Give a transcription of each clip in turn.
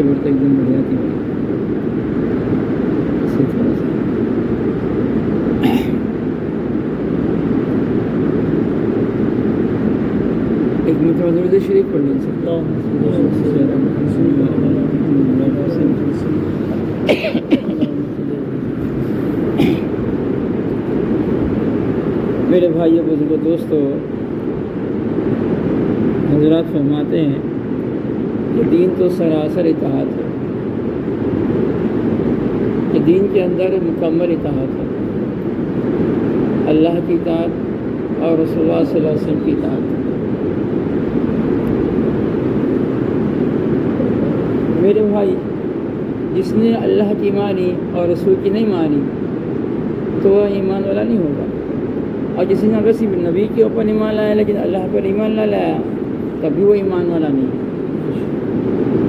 بڑھتے بڑھتے ایک دم بڑھ جاتی ہے. اسے تھوڑا سا ایک مرتبہ درود شریف پڑھ لیں سر. میرے بھائیو بزرگوں دوستو، حضرات فرماتے ہیں کہ دین تو سراسر اطاعت ہے، کہ دین کے اندر مکمل اطاعت ہے، اللہ کی اطاعت اور رسول اللہ صلی اللہ علیہ وسلم کی اطاعت. میرے بھائی، جس نے اللہ کی مانی اور رسول کی نہیں مانی تو وہ ایمان والا نہیں ہوگا، اور جس نے اگر صرف نبی کے اوپر ایمان لایا لیکن اللہ پر ایمان نہ لایا تب بھی وہ ایمان والا نہیں.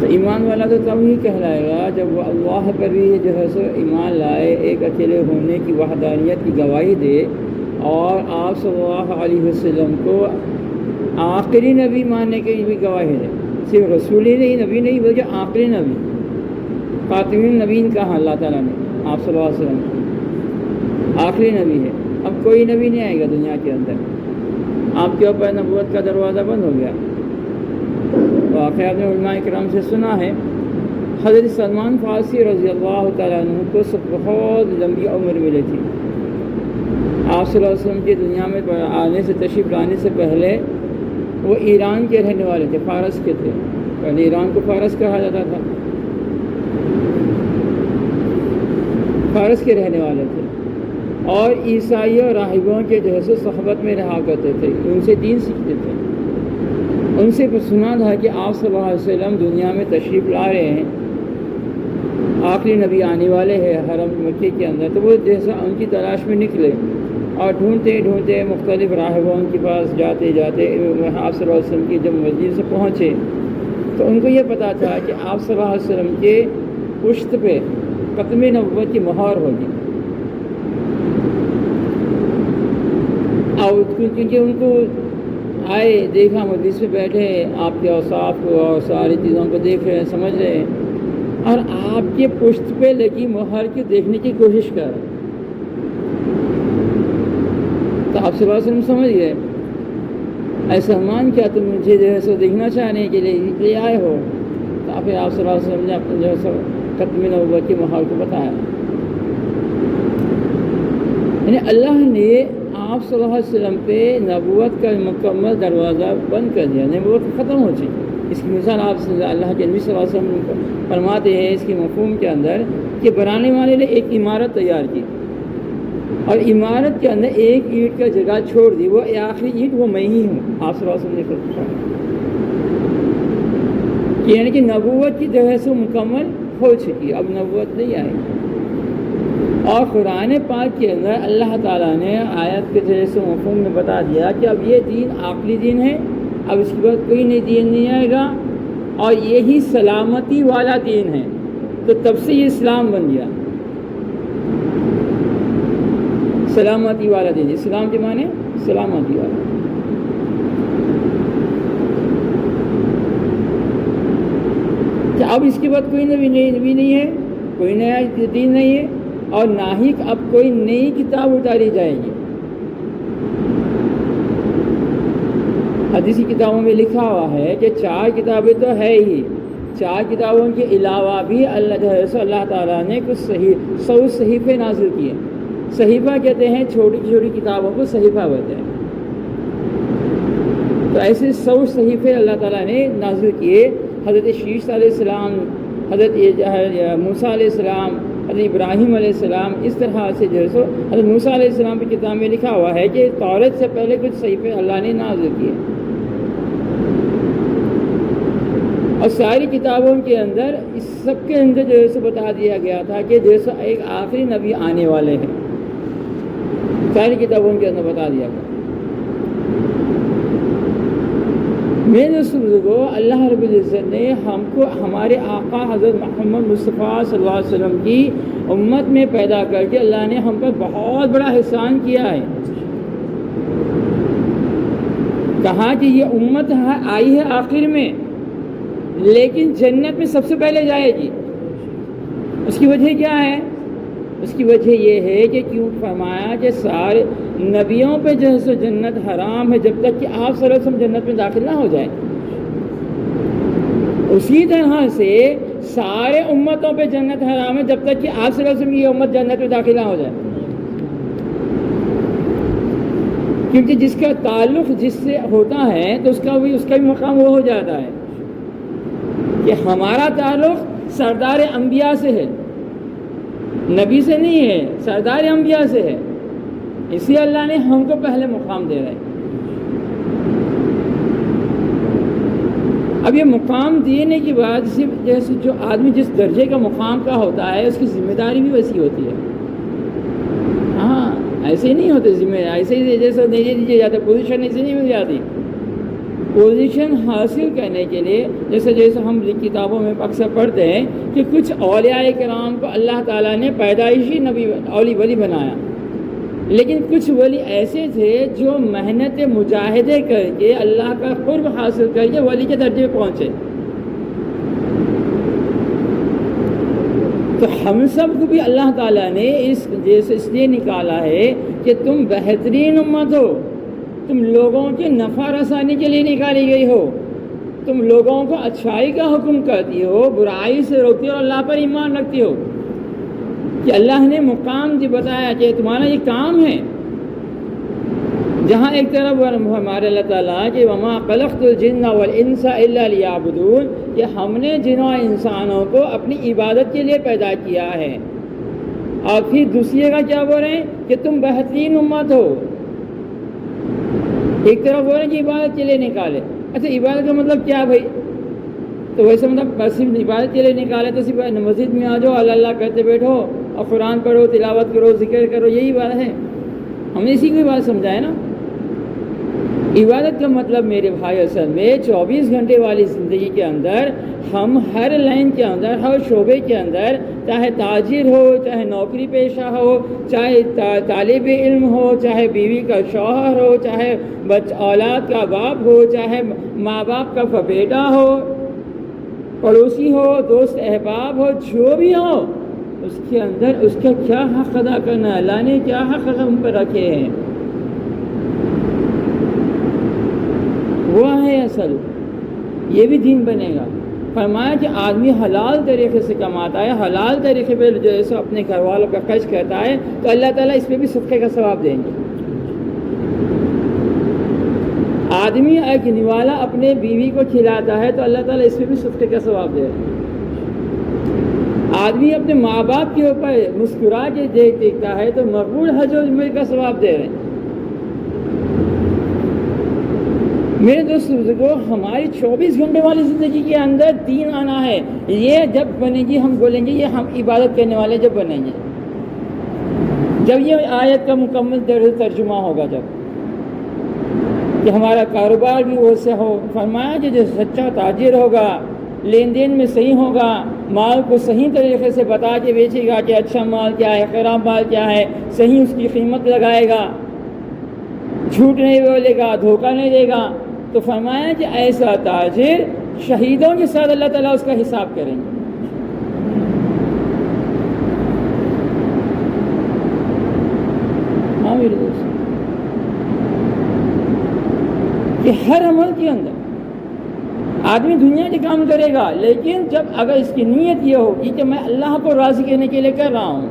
تو ایمان والا تو تب ہی کہلائے گا جب وہ اللہ پر بھی جو ہے سو ایمان لائے، ایک اکیلے ہونے کی وحدانیت کی گواہی دے، اور آپ صلی اللہ علیہ وسلم کو آخری نبی ماننے کی بھی گواہی دے. صرف رسول ہی نہیں، نبی نہیں، بلکہ آخری نبی، خاتم النبیین کہا اللہ تعالیٰ نے آپ صلی اللہ علیہ وسلم، آخری نبی ہے. اب کوئی نبی نہیں آئے گا دنیا کے اندر، آپ کے اوپر نبوت کا دروازہ بند ہو گیا. واقعہ آپ نے علماء کرام سے سنا ہے، حضرت سلمان فارسی رضی اللہ تعالیٰ عنہ کو بہت لمبی عمر ملی تھی. آپ صلی اللہ علیہ وسلم کی دنیا میں آنے سے، تشریف لانے سے پہلے وہ ایران کے رہنے والے تھے، فارس کے تھے. پہلے ایران کو فارس کہا جاتا تھا، فارس کے رہنے والے تھے، اور عیسائیوں اور راہبوں کے جو ہے سو صحبت میں رہا کرتے تھے، ان سے دین سیکھتے تھے. ان سے سنا تھا کہ آپ صلی اللہ علیہ وسلم دنیا میں تشریف لا رہے ہیں، آخری نبی آنے والے ہیں حرم مکی کے اندر. تو وہ جیسا ان کی تلاش میں نکلے، اور ڈھونڈتے ڈھونڈتے مختلف راہبوں کے پاس جاتے جاتے آپ صلی اللہ علیہ وسلم کی جب مسجد سے پہنچے تو ان کو یہ پتہ تھا کہ آپ صلی اللہ علیہ وسلم کے پشت پہ ختم نبوت کی مہر ہوگی. اور کیونکہ ان کو آئے، دیکھا مجلس میں بیٹھے، آپ کے اوصاف کو اور ساری چیزوں کو دیکھ رہے ہیں، سمجھ رہے ہیں، اور آپ کے پشت پہ لگی مہر کی دیکھنے کی کوشش کر رہے. تو آپ صلی اللہ علیہ وسلم سمجھ گئے، اے سلمان کیا تم مجھے جو ہے سو دیکھنا چاہنے کے لیے آئے ہو؟ تو پھر آپ صلی اللہ علیہ وسلم نے اپنے جو ہے سو ختم نبوت کی مہر کو بتایا. یعنی اللہ نے آپ صلی اللہ علیہ وسلم پہ نبوت کا مکمل دروازہ بند کر دیا، نبوت ختم ہو چکی. اس کی مثال آپ اللہ کے نبی صلی اللہ علیہ وسلم فرماتے ہیں اس کی مفہوم کے اندر کہ بنانے والے نے ایک عمارت تیار کی، اور عمارت کے اندر ایک اینٹ کا جگہ چھوڑ دی، وہ آخری اینٹ وہ میں ہی ہوں. آپ صلی اللہ علیہ وسلم نے کہا کہ یعنی کہ نبوت کی جو ہے سو مکمل ہو چکی، اب نبوت نہیں آئے گی. اور قرآن پاک کے اندر اللہ تعالیٰ نے آیت کے ذریعے سے مفہوم میں بتا دیا کہ اب یہ دین آخری دین ہے، اب اس کے بعد کوئی نئی دین نہیں آئے گا، اور یہی سلامتی والا دین ہے. تو تب سے یہ اسلام بن گیا، سلامتی والا دین. اسلام کے معنی سلامتی والا. کہ اب اس کے بعد کوئی نبی نہیں ہے، کوئی نیا دین نہیں ہے، اور نہ ہی اب کوئی نئی کتاب اتاری جائے گی. حدیثی کتابوں میں لکھا ہوا ہے کہ 4 کتابیں تو ہے ہی، 4 کتابوں کے علاوہ بھی اللہ تعالیٰ نے کچھ 100 صحیفے نازل کیے. صحیفہ کہتے ہیں چھوٹی چھوٹی کتابوں کو صحیفہ کہتے ہیں. تو ایسے 100 صحیفے اللہ تعالیٰ نے نازل کیے. حضرت شیش علیہ السلام، حضرت موسیٰ علیہ السلام، حضرت ابراہیم علیہ السلام، اس طرح سے جو ہے سو حضرت موسیٰ علیہ السلام کی کتاب میں لکھا ہوا ہے کہ تورات سے پہلے کچھ صحیفے اللہ نے نازل کیے. اور ساری کتابوں کے اندر اس سب کے اندر جو ہے سو بتا دیا گیا تھا کہ جیسا ایک آخری نبی آنے والے ہیں، ساری کتابوں کے اندر بتا دیا گیا. میرے بزرگوں، اللہ رب العزت نے ہم کو ہمارے آقا حضرت محمد مصطفیٰ صلی اللہ علیہ وسلم کی امت میں پیدا کر کے اللہ نے ہم پر بہت بڑا احسان کیا ہے. کہا کہ یہ امت آئی ہے آخر میں، لیکن جنت میں سب سے پہلے جائے گی. اس کی وجہ کیا ہے؟ اس کی وجہ یہ ہے کہ کیوں فرمایا کہ سارے نبیوں پہ جو ہے سو جنت حرام ہے جب تک کہ آپ صلی اللہ علیہ وسلم جنت میں داخل نہ ہو جائیں. اسی طرح سے سارے امتوں پہ جنت حرام ہے جب تک کہ آپ صلی اللہ علیہ وسلم کی امت جنت میں داخل نہ ہو جائے. کیونکہ جس کا تعلق جس سے ہوتا ہے تو اس کا بھی مقام وہ ہو جاتا ہے کہ ہمارا تعلق سردار انبیاء سے ہے، نبی سے نہیں ہے، سردار انبیاء سے ہے. اسی اللہ نے ہم کو پہلے مقام دے رہے. اب یہ مقام دینے کے بعد جیسے جو آدمی جس درجے کا مقام کا ہوتا ہے اس کی ذمہ داری بھی ویسی ہوتی ہے. ہاں ایسے ہی نہیں ہوتے ذمہ داری، ایسے ہی جیسے نہیں دیجیے جاتا، پوزیشن ایسے نہیں مل جاتی. پوزیشن حاصل کرنے کے لیے جیسے ہم کتابوں میں اکثر پڑھتے ہیں کہ کچھ اولیاء کرام کو اللہ تعالیٰ نے پیدائشی نبی ولی بنایا، لیکن کچھ ولی ایسے تھے جو محنت مجاہدے کر کے اللہ کا قرب حاصل کر کے ولی کے درجے پہ پہنچے. تو ہم سب کو بھی اللہ تعالیٰ نے اس لیے نکالا ہے کہ تم بہترین امت ہو، تم لوگوں کے نفع رسانی کے لیے نکالی گئی ہو، تم لوگوں کو اچھائی کا حکم کرتی ہو، برائی سے روکتی ہو اور اللہ پر ایمان رکھتی ہو. کہ اللہ نے مقام جو بتایا کہ تمہارا یہ کام ہے. جہاں ایک طرف ہمارے اللہ تعالیٰ کہ وما خلقت الجن والانس الا لیعبدون، کہ ہم نے جن و انسانوں کو اپنی عبادت کے لیے پیدا کیا ہے. اور پھر دوسری کا کیا بول رہے ہیں کہ تم بہترین امت ہو. ایک طرف بول رہے ہیں کہ عبادت کے لیے نکالے. اچھا عبادت کا مطلب کیا بھائی؟ تو ویسے مطلب صرف عبادت کے لیے نکالے تو صرف مسجد میں آ جاؤ، اللہ اللہ کرتے بیٹھو اور قرآن پڑھو، تلاوت کرو، ذکر کرو، یہی بات ہے. ہم نے اسی کی بات سمجھا ہے نا. عبادت کا مطلب میرے بھائی اصل میں 24 گھنٹے والی زندگی کے اندر ہم ہر لائن کے اندر، ہر شعبے کے اندر، چاہے تاجر ہو، چاہے نوکری پیشہ ہو، چاہے طالب علم ہو، چاہے بیوی کا شوہر ہو، چاہے اولاد کا باپ ہو، چاہے ماں باپ کا بیٹا ہو، پڑوسی ہو، دوست احباب ہو، جو بھی ہو، اس کے اندر اس کا کیا حق ادا کرنا ہے. اللہ نے کیا حق ہم پر رکھے ہیں وہ ہے اصل. یہ بھی دین بنے گا. فرمایا کہ آدمی حلال طریقے سے کماتا ہے، حلال طریقے پہ جو ہے سو اپنے گھر والوں کا خرچ کرتا ہے تو اللہ تعالیٰ اس پہ بھی صدقے کا ثواب دیں گے. آدمی ایک نوالا اپنے بیوی کو کھلاتا ہے تو اللہ تعالیٰ اس پہ بھی صدقے کا ثواب دے رہے ہیں. آدمی اپنے ماں باپ کے اوپر مسکرا کے دیکھتا ہے تو مقبول حج و عمرے کا ثواب دے رہے ہیں. میرے دوست بزرگوں، ہماری 24 گھنٹے والی زندگی کے اندر دین آنا ہے. یہ جب بنے گی ہم بولیں گے یہ ہم عبادت کرنے والے جب بنیں گے، جب یہ آیت کا مکمل ترجمہ ہوگا، جب کہ ہمارا کاروبار بھی وہ سے ہو. فرمایا کہ جو سچا تاجر ہوگا، لین دین میں صحیح ہوگا، مال کو صحیح طریقے سے بتا کے بیچے گا کہ اچھا مال کیا ہے، خراب مال کیا ہے، صحیح اس کی قیمت لگائے گا، جھوٹ نہیں بولے گا، دھوکہ نہیں دے گا، تو فرمایا کہ ایسا تاجر شہیدوں کے ساتھ اللہ تعالیٰ اس کا حساب کریں گے. ہاں میرے دوست، کہ ہر عمل کے اندر آدمی دنیا کے کام کرے گا، لیکن جب اگر اس کی نیت یہ ہوگی کہ میں اللہ کو راضی کرنے کے لیے کر رہا ہوں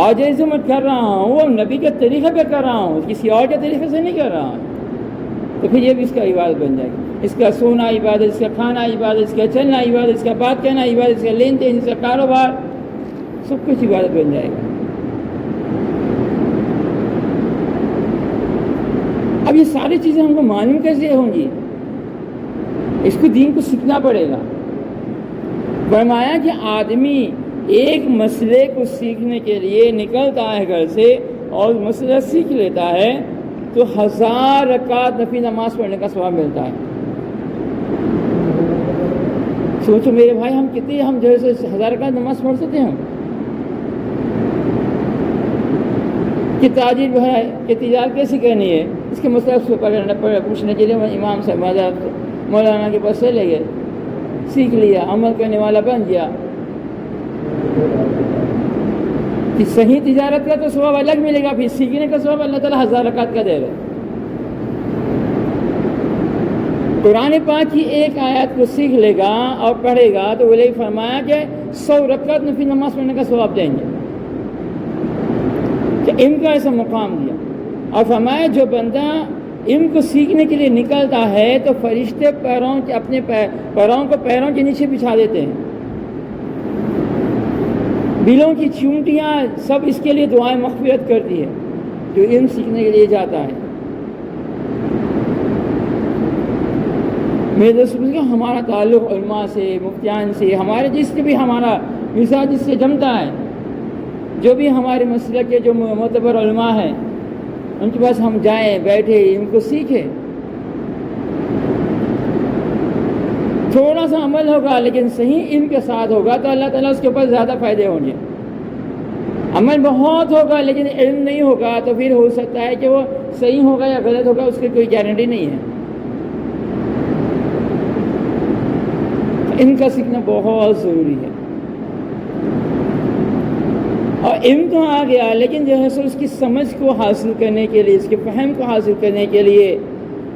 اور جیسے میں کر رہا ہوں وہ نبی کے طریقے پہ کر رہا ہوں، کسی اور کے طریقے سے نہیں کر رہا ہوں، تو پھر یہ بھی اس کا عبادت بن جائے گی. اس کا سونا عبادت، اس کا کھانا عبادت، اس کا چلنا عبادت، اس کا بات کہنا عبادت، اس کا لین دین، اس کا کاروبار، سب کچھ عبادت بن جائے گا. اب یہ ساری چیزیں ہم کو معلوم کیسے ہوں گی؟ اس کو دین کو سیکھنا پڑے گا. فرمایا کہ آدمی ایک مسئلے کو سیکھنے کے لیے نکلتا ہے گھر سے اور مسئلہ سیکھ لیتا ہے تو 1000 رکعت نفلی نماز پڑھنے کا ثواب ملتا ہے. سوچو میرے بھائی، ہم کتنی جو ہے 1000 رکعت نماز پڑھ سکتے ہیں؟ کہ تاجر ہے کہ تجارت کیسی کرنی ہے، اس کے مسئلہ پوچھنے کے لیے میں امام سے مولانا کے پاس چلے گئے، سیکھ لیا، عمل کرنے والا بن گیا. کہ صحیح تجارت کا تو ثواب الگ ملے گا، پھر سیکھنے کا ثواب اللہ تعالیٰ 1000 رکعت کا دے رہے. قرآن پاک کی ایک آیت کو سیکھ لے گا اور پڑھے گا تو ولی فرمایا کہ 100 رکعت نفل نماز پڑھنے کا ثواب دیں گے. کہ علم کا ایسا مقام دیا. اور فرمایا جو بندہ علم کو سیکھنے کے لیے نکلتا ہے تو فرشتے اپنے پیروں کو پیروں کے نیچے بچھا دیتے ہیں. بلوں کی چونٹیاں سب اس کے لیے دعائیں مغفرت کرتی ہے جو علم سیکھنے کے لیے جاتا ہے. میرے دوست ہمارا تعلق علماء سے، مفتیان سے، ہمارے جس سے بھی ہمارا مزاج جس سے جمتا ہے، جو بھی ہمارے مسلک کے جو معتبر علماء ہیں ان کے پاس ہم جائیں، بیٹھے، ان کو سیکھیں. تھوڑا سا عمل ہوگا لیکن صحیح علم کے ساتھ ہوگا تو اللہ تعالیٰ اس کے اوپر زیادہ فائدے ہوں گے. عمل بہت ہوگا لیکن علم نہیں ہوگا تو پھر ہو سکتا ہے کہ وہ صحیح ہوگا یا غلط ہوگا، اس کی کوئی گارنٹی نہیں ہے. علم کا سیکھنا بہت ضروری ہے. اور علم تو آ گیا لیکن جو ہے سو اس کی سمجھ کو حاصل کرنے کے لیے، اس کے فہم کو حاصل کرنے کے لیے،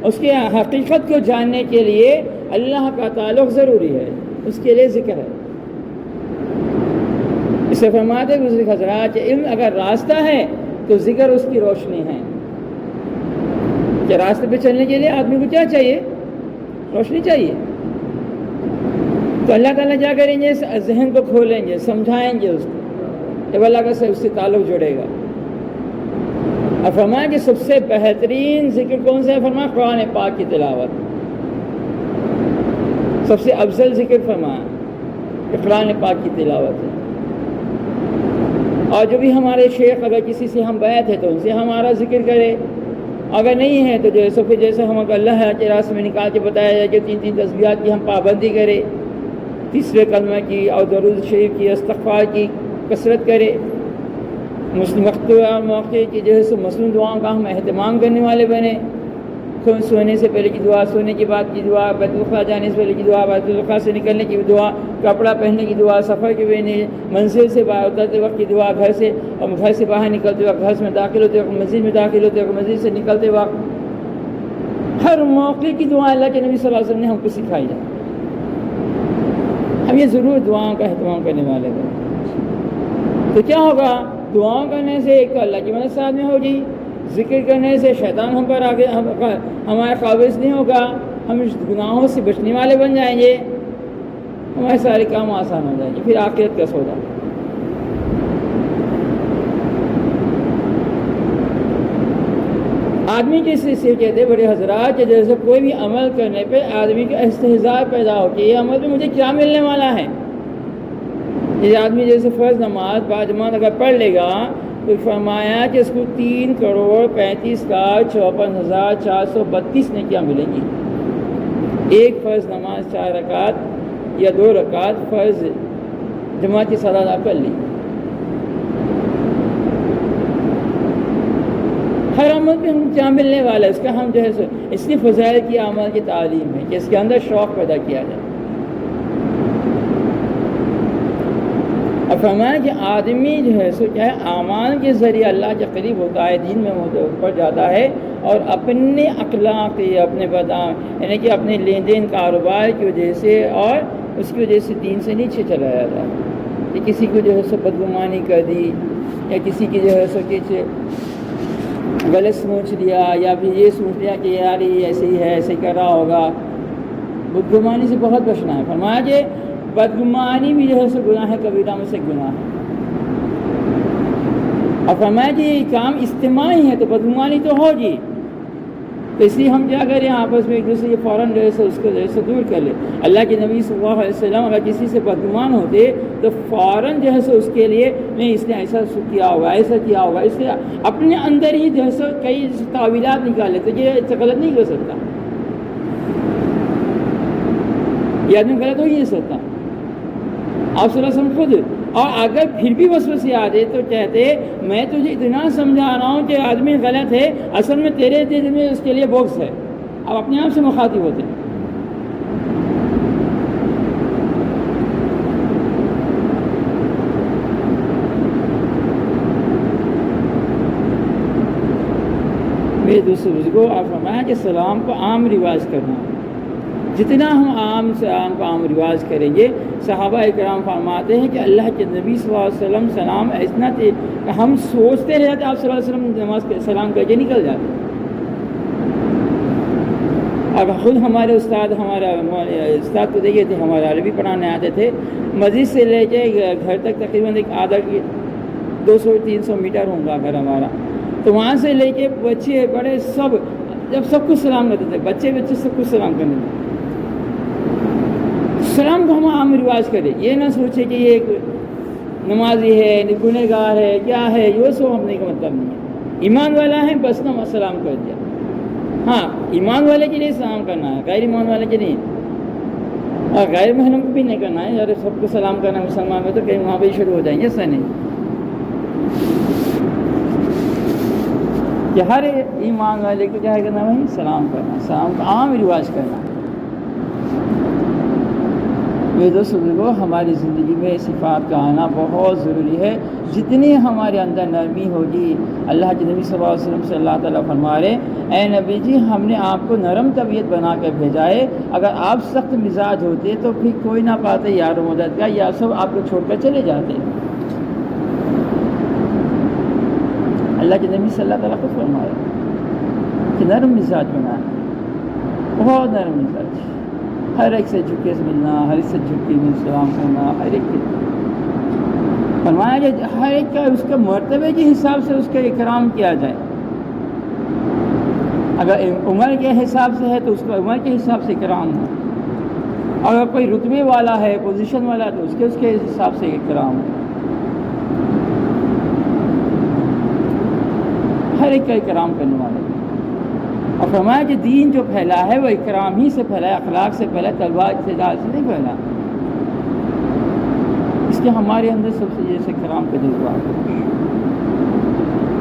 اس کے حقیقت کو جاننے کے لیے اللہ کا تعلق ضروری ہے. اس کے لیے ذکر ہے. اس سے فرماتے بزرگ حضرات کہ علم اگر راستہ ہے تو ذکر اس کی روشنی ہے. کہ راستے پہ چلنے کے لیے آدمی کو کیا چاہیے؟ روشنی چاہیے. تو اللہ تعالیٰ کیا کریں گے؟ ذہن کو کھولیں گے، سمجھائیں گے اس کو، جب اللہ کا اس سے تعلق جڑے گا. اور فرمایا کہ سب سے بہترین ذکر کون سا ہے؟ فرمایا قرآن پاک کی تلاوت. سب سے افضل ذکر فرمایا کہ قرآن پاک کی تلاوت ہے. اور جو بھی ہمارے شیخ اگر کسی سے ہم بیعت ہے تو ان سے ہمارا ذکر کرے، اگر نہیں ہے تو جیسے ہم اللہ کے راستے میں نکال کے بتایا جائے کہ 3 تسبیحات کی ہم پابندی کرے، تیسرے کلمہ کی اور درود شریف کی، استغفار کی کثرت کرے، وقت اور موقع کی جو ہے سو مسنون دعاؤں کا ہم اہتمام کرنے والے بنے. سونے سے پہلے کی دعا، سونے کے بعد کی دعا، بیت الخلاء جانے سے پہلے کی دعا، بیت الخلاء سے نکلنے کی دعا، کپڑا پہننے کی دعا، سفر کے بہنے، منزل سے باہر اترتے وقت کی دعا، گھر سے باہر نکلتے وقت، گھر میں داخل ہوتے وقت، مسجد میں داخل ہوتے وقت، مسجد سے نکلتے وقت، ہر موقع کی دعا اللہ کے نبی صلی اللہ علیہ وسلم نے ہم کو سکھائی ہے. ہم یہ ضرور دعاؤں کا اہتمام کرنے والے ہیں. تو کیا ہوگا؟ دعاؤں کرنے سے ایک تو اللہ کی مدد ساتھ میں ہوگی، ذکر کرنے سے شیطان ہم پر آگے ہمارے قابض نہیں ہوگا، ہم گناہوں سے بچنے والے بن جائیں گے، ہمارے سارے کام آسان ہو جائیں گے، پھر آخرت کا سودا. آدمی کے سے کہتے ہیں بڑے حضرات کہ جیسے کوئی بھی عمل کرنے پہ آدمی کا استحضاء پیدا ہو کہ یہ عمل پہ مجھے کیا ملنے والا ہے. یہ آدمی جیسے فرض نماز باجماعت اگر پڑھ لے گا تو فرمایا کہ اس کو 3,35,54,432 نے کیا ملے گی. ایک فرض نماز 4 رکعت یا 2 رکعت فرض جماعت کی صلاۃ ادا کر لی. ہر عمل پہ ہم کیا ملنے والا ہے اس کا ہم جو ہے اس لیے فضائل کی عمل کی تعلیم ہے کہ اس کے اندر شوق پیدا کیا جائے. اور فرمایا کہ آدمی جو ہے سو کیا ہے اعمال کے ذریعے اللہ کے قریب ہوتا ہے، دین میں اوپر جاتا ہے، اور اپنے اخلاق اپنے یعنی کہ اپنے لین دین کاروبار کی وجہ سے اور اس کی وجہ سے دین سے نیچے چلا جاتا ہے. کہ کسی کو جو ہے سو بدگمانی کر دی یا کسی کی جو ہے سو کچھ غلط سوچ لیا یا پھر یہ سوچ لیا کہ یار یہ ایسے ہی ہے، ایسے ہی کر رہا ہوگا. بدگمانی سے بہت بچنا ہے. فرمایا کہ بدگمانی بھی جو ہے سو گناہ ہے، کبیرہ میں سے گناہ ہے. اور فرمایا کہ یہ کام اجتماعی ہے تو بدگمانی تو ہوگی، تو اس لیے ہم کیا کریں آپس میں ایک دوسرے کے فوراً جو ہے سو اس کو جو ہے سو دور کر لیں. اللہ کے نبی صلی اللہ علیہ وسلم اگر کسی سے بدگمان ہوتے تو فوراً جو ہے سو اس کے لیے نہیں اس نے ایسا کیا ہوگا، ایسا کیا ہوگا، اس لیے اپنے اندر ہی جو ہے سو کئی تعویلات نکال لیتے. یہ غلط نہیں کر سکتا، یہ آدمی غلط ہو ہی نہیں سکتا. آپ صلی اللہ علیہ وسلم خود، اور اگر پھر بھی وسوسے آ جائے تو کہتے میں تجھے اتنا سمجھا رہا ہوں کہ آدمی غلط ہے، اصل میں تیرے دل میں اس کے لیے بغض ہے. اب اپنے آپ سے مخاطب ہوتے ہیں. دوسرے بزرگوں آپ فرمایا کہ سلام کو عام رواج کرنا ہے. جتنا ہم عام سلام کو عام رواج کریں گے. صحابہ اکرام فرماتے ہیں کہ اللہ کے نبی صلی اللہ علیہ وسلم سلام اتنا تھے کہ ہم سوچتے رہتے آپ صلی اللہ علیہ وسلم نماز سلام کر کے نکل جاتے. اب خود ہمارے استاد کو دیکھے تھے، ہمارے عربی پڑھانے آتے تھے، مسجد سے لے کے گھر تک تقریباً ایک آدھا 200-300 میٹر ہوگا گھر ہمارا. تو وہاں سے لے کے بچے بڑے سب جب سب کچھ سلام کرتے تھے، بچے سب کچھ سلام کرنے تھے. سلام کو ہم عام رواج کریں، یہ نہ سوچے کہ یہ ایک نمازی ہے، گنہگار ہے، کیا ہے، یہ سب ہم کا مطلب نہیں ہے. ایمان والا ہے بس نہ سلام کر دیا. ہاں ایمان والے کے لیے سلام کرنا ہے، غیر ایمان والے کے لیے، اور غیر محرم کو بھی نہیں کرنا ہے. یار سب کو سلام کرنا مسلمان میں تو کہیں وہاں پہ شروع ہو جائیں گے. ایسا نہیں کہ ہر ایمان والے کو کیا کرنا بھائی سلام کرنا، سلام کا عام رواج کرنا. یہ دوستوں کو ہماری زندگی میں صفات کا آنا بہت ضروری ہے. جتنی ہمارے اندر نرمی ہوگی، اللہ کے نبی صلی اللہ علیہ وسلم سے اللہ تعالیٰ فرما رہے اے نبی جی ہم نے آپ کو نرم طبیعت بنا کر بھیجا ہے، اگر آپ سخت مزاج ہوتے تو پھر کوئی نہ پاتے یار و مدد کا، یا سب آپ کو چھوڑ کر چلے جاتے. اللہ کے نبی صلی اللہ تعالیٰ کو فرما رہے کہ نرم مزاج بنا ہے، بہت نرم مزاج، ہر ایک سے جھکے سے ملنا، ہر ایک سے جھکے میں سلام کرنا، ہر ایک کے فرمایا کہ ہر ایک کا اس کے مرتبے کے حساب سے اس کا اکرام کیا جائے. اگر عمر کے حساب سے ہے تو اس کا عمر کے حساب سے اکرام ہو، اگر کوئی رتبے والا ہے، پوزیشن والا ہے تو اس کے حساب سے اکرام ہو. ہر ایک کا اکرام کرنے والے. اور فرمایا کہ دین جو پھیلا ہے وہ اکرام ہی سے پھیلا ہے، اخلاق سے پھیلا ہے، تلوار سے نہیں پھیلا. اس کے ہمارے اندر سب سے جیسے اکرام کا جذبہ.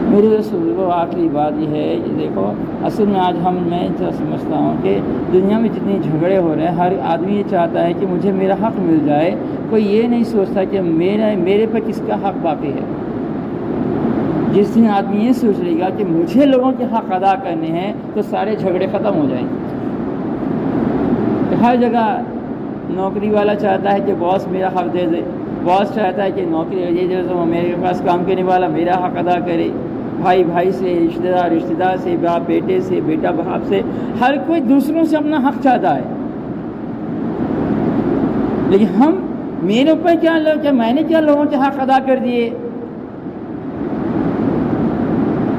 میرے دوستوں آخری بات یہ ہے کہ دیکھو اصل میں آج میں سمجھتا ہوں کہ دنیا میں جتنے جھگڑے ہو رہے ہیں، ہر آدمی یہ چاہتا ہے کہ مجھے میرا حق مل جائے. کوئی یہ نہیں سوچتا کہ میرے پر کس کا حق باقی ہے. جس دن آدمی یہ سوچ لے گا کہ مجھے لوگوں کے حق ادا کرنے ہیں تو سارے جھگڑے ختم ہو جائیں گے. ہر جگہ نوکری والا چاہتا ہے کہ باس میرا حق دے دے، باس چاہتا ہے کہ نوکری یہ جو میرے پاس کام کرنے والا میرا حق ادا کرے. بھائی سے، رشتہ دار سے، باپ بیٹے سے، بیٹا باپ سے، ہر کوئی دوسروں سے اپنا حق چاہتا ہے. لیکن میرے اوپر کیا میں نے کیا لوگوں کے حق ادا کر دیے.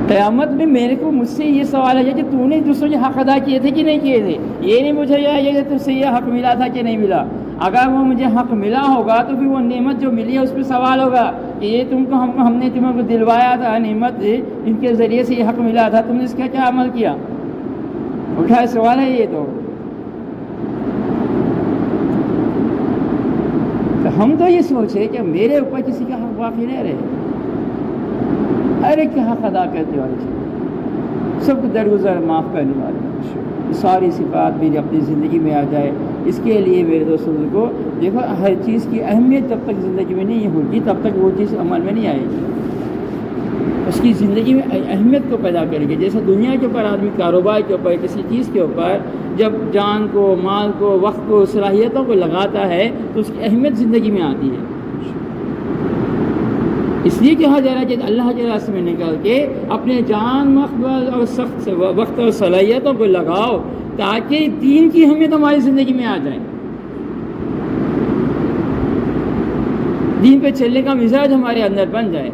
قیامت میں مجھ سے یہ سوال ہے کہ تو نے دوسروں کے حق ادا کیے تھے کہ نہیں کیے تھے. یہ نہیں مجھے یہ تجھ سے یہ حق ملا تھا کہ نہیں ملا. اگر وہ مجھے حق ملا ہوگا تو پھر وہ نعمت جو ملی ہے اس پہ سوال ہوگا کہ یہ ہم نے تمہیں کو دلوایا تھا، نعمت ان کے ذریعے سے یہ حق ملا تھا، تم نے اس کا کیا عمل کیا. اٹھا سوال ہے یہ. تو ہم تو یہ سوچے کہ میرے اوپر کسی کا حق باقی نہیں رہے. ہر ایک کے حق ادا کرتے والے، سب کو درگزر معاف کرنے والے، ساری صفات میری اپنی زندگی میں آ جائے. اس کے لیے میرے دوستوں کو دیکھو ہر چیز کی اہمیت جب تک زندگی میں نہیں ہوگی تب تک وہ چیز عمل میں نہیں آئے گی. اس کی زندگی میں اہمیت کو پیدا کرے گی. جیسے دنیا کے اوپر آدمی کاروبار کے اوپر کسی چیز کے اوپر جب جان کو، مال کو، وقت کو، صلاحیتوں کو لگاتا ہے تو اس کی اہمیت زندگی میں آتی ہے. اس لیے کہا جا رہا ہے کہ اللہ کے راستے میں نکل کے اپنے جان، وقت اور صلاحیتوں کو لگاؤ تاکہ دین کی اہمیت ہماری زندگی میں آ جائے، دین پہ چلنے کا مزاج ہمارے اندر بن جائے.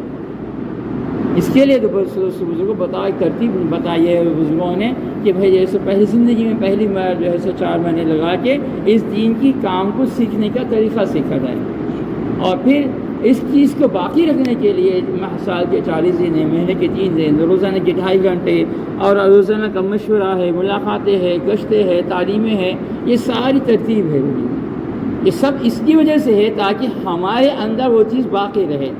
اس کے لیے تو بزرگوں کو ترتیب بتائی ہے بزرگوں نے کہ بھائی جیسے پہلی زندگی میں پہلی بار جو ہے 4 مہینے لگا کے اس دین کی کام کو سیکھنے کا طریقہ سیکھا جائے، اور پھر اس چیز کو باقی رکھنے کے لیے سال کے 40 دن ہیں، مہینے کے 3 دن، روزانہ کے 2.5 گھنٹے، اور روزانہ کا مشورہ ہے، ملاقاتیں ہیں، گشتیں ہیں، تعلیمیں ہیں. یہ ساری ترتیب ہے. یہ سب اس کی وجہ سے ہے تاکہ ہمارے اندر وہ چیز باقی رہے.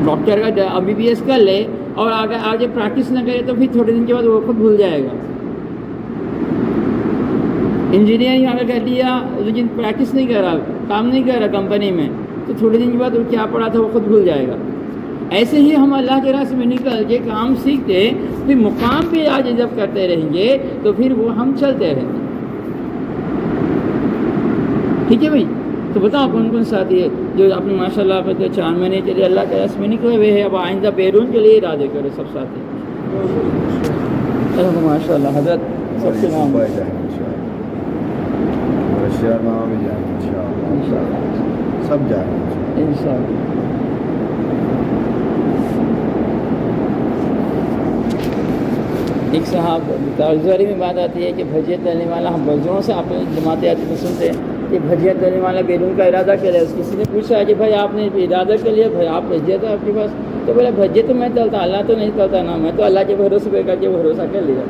ڈاکٹر کا MBBS کر لے اور آگے پریکٹس نہ کرے تو پھر تھوڑے دن کے بعد وہ خود بھول جائے گا. انجینئرنگ اگر کر لیا لیکن پریکٹس نہیں کر رہا، کام نہیں کر رہا کمپنی میں، تو تھوڑے دن کے بعد وہ کیا پڑھا تھا وہ خود بھول جائے گا. ایسے ہی ہم اللہ کے راستے میں نکل کے کام سیکھتے، پھر مقام پہ آج جب کرتے رہیں گے تو پھر وہ ہم چلتے رہیں گے. ٹھیک ہے بھائی؟ تو بتاؤ کون کون ساتھی ہے جو اپنے ماشاء اللہ پہ تو 4 مہینے کے لیے اللہ کے راستے میں نکلے ہوئے ہیں، اب آئندہ بیرون کے لیے ارادے کرو سب ساتھی. ماشاء اللہ حضرت سب سے نام سب جائیں گے انشاءاللہ. ایک صاحب تاجواری میں بات آتی ہے کہ بھجیت دینے والا، ہم بزرگوں سے آپ جماعتیں آتی تو سنتے ہیں کہ بھجیت دینے والا بیرون کا ارادہ کر لیا. کسی نے پوچھا کہ بھائی آپ نے ارادہ کر لیا، بھائی آپ بھیجیے تھا آپ کے پاس، تو بولا بھجے تو میں چلتا، اللہ تو نہیں چلتا نا، میں تو اللہ کے بھروسے پہ کر کے بھروسہ کر لیا.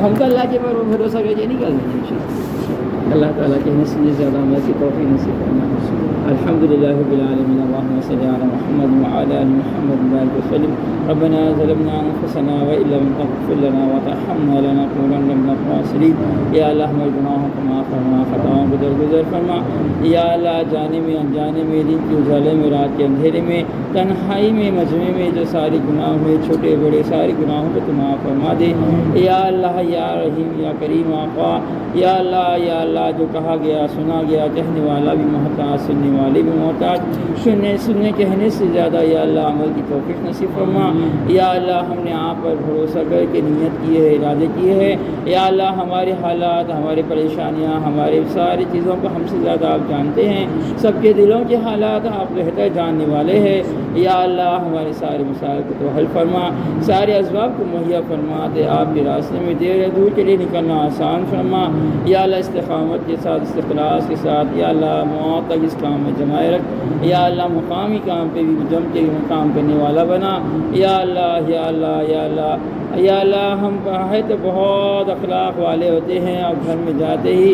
ہم تو اللہ کے پر بھروسہ کر کے نہیں کر لیں. اللہ تعالیٰ کے نصیب زیادہ عمل کی توفیق نصیب کرنا. الحمدللہ رب العالمین. اللہم صلی علی محمد وعلی آل محمد وبارک وسلم. ربنا ظلمنا انفسنا وان لم تغفر لنا وترحمنا لنكونن من الخاسرین. یا اللہ ہمارے گناہوں کو معاف فرما، خطاؤں کو درگزر فرما. یا اللہ جانے میں انجانے میں، دن کے اجالے میں، رات کے اندھیرے میں، تنہائی میں، مجمع میں جو ساری گناہ ہوئے چھوٹے بڑے سارے گناہوں کو تو معاف فرما دے. یا اللہ یا رحیم یا کریم آقا. یا اللہ جو کہا گیا سنا گیا، کہنے والا بھی محتاج، سننے والے بھی محتاج، سننے کہنے سے زیادہ یا اللہ عمل کی توفیق نصیب فرما. یا اللہ ہم نے آپ پر بھروسہ کر کے نیت کی ہے، ارادے کیے ہیں. یا اللہ ہمارے حالات، ہماری پریشانیاں، ہماری ساری چیزوں کو ہم سے زیادہ آپ جانتے ہیں. سب کے دلوں کے حالات آپ بہتر جاننے والے ہیں. یا اللہ ہمارے سارے مسائل کو تو حل فرما، سارے اسباب کو مہیا فرما دے. آپ کے راستے میں دیر دور کے لیے نکلنا آسان فرما. یا اللہ استقامت کے ساتھ، استخلاص کے ساتھ یا اللہ موت تک اس کام میں جمائے رکھ. یا اللہ مقامی کام پہ بھی جم کے کام کرنے والا بنا. یا اللہ یا اللہ یا اللہ یا اللہ ہم ہے تو بہت اخلاق والے ہوتے ہیں، اور گھر میں جاتے ہی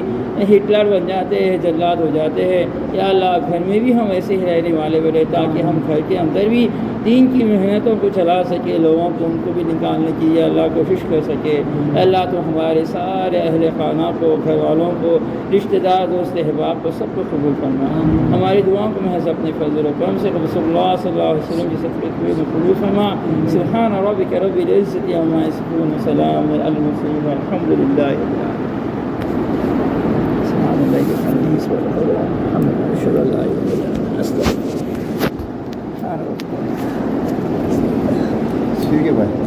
ہٹلر بن جاتے ہیں، جلاد ہو جاتے ہیں. یا اللہ گھر میں بھی ہم ایسے ہی رہنے والے بنے، تاکہ ہم گھر کے اندر بھی دین کی محنتوں کو چلا سکے، لوگوں کو ان کو بھی نکالنے کی یا اللہ کوشش کر سکے. اللہ تو ہمارے سارے اہل خانہ کو، گھر والوں کو، رشتہ دار، دوست احباب کو، سب کو قبول کرنا. ہماری دعاؤں کو محض اپنے فضل و کرم سے رسول اللہ صلی اللہ علیہ وسلم کی صدقے ہوئے قبول فرما. سبحان ربک رب العزۃ عما یصفون وسلام علی المرسلین والحمد للہ رب العالمین. سبحان اللہ وبحمدہ سبحان اللہ الحمد للہ اشہد ان لا الہ الا اللہ استغفرک. ٹھیک ہے بھائی.